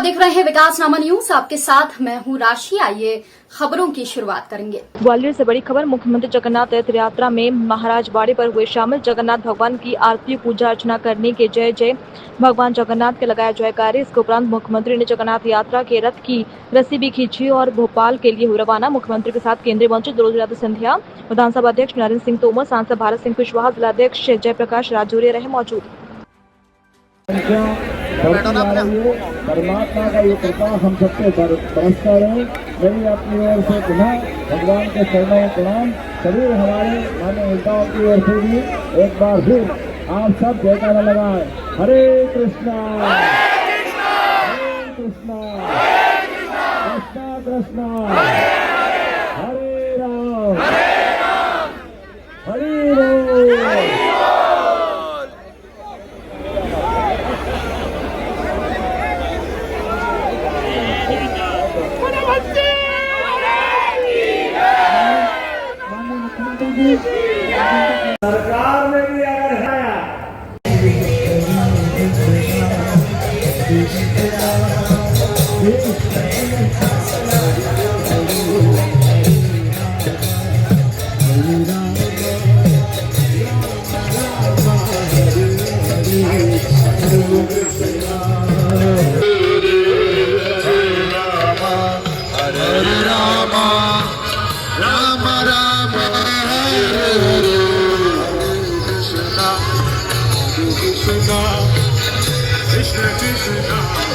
देख रहे हैं विकासनामा न्यूज, आपके साथ मैं हूं राशि। आइए खबरों की शुरुआत करेंगे। ग्वालियर से बड़ी खबर। मुख्यमंत्री जगन्नाथ तीर्थ यात्रा में महाराज बाड़ी पर हुए शामिल। जगन्नाथ भगवान की आरती पूजा अर्चना करने के जय जय भगवान जगन्नाथ के लगाया जयकारे। इसके उपरांत मुख्यमंत्री ने जगन्नाथ यात्रा के रथ की रस्सी भी खींची और भोपाल के लिए हुए रवाना। मुख्यमंत्री के साथ केंद्रीय मंत्री ज्योतिरादित्य सिंधिया, विधानसभा अध्यक्ष नरेंद्र सिंह तोमर, सांसद भारत सिंह कुशवाहा, जिलाध्यक्ष जयप्रकाश राजौरिया रहे मौजूद। परमात्मा का ये कृपा हम सबके बरसता रहे। मेरी अपनी ओर से पुनः भगवान के चरणों प्रणाम। सभी हमारे मान्य नेताओं की ओर से भी एक बार फिर आप सब जयकारा लगाए। हरे कृष्णा हरे कृष्णा कृष्णा कृष्णा हरे राम हरे राम। सरकार ने भी अगर है Krishna Krishna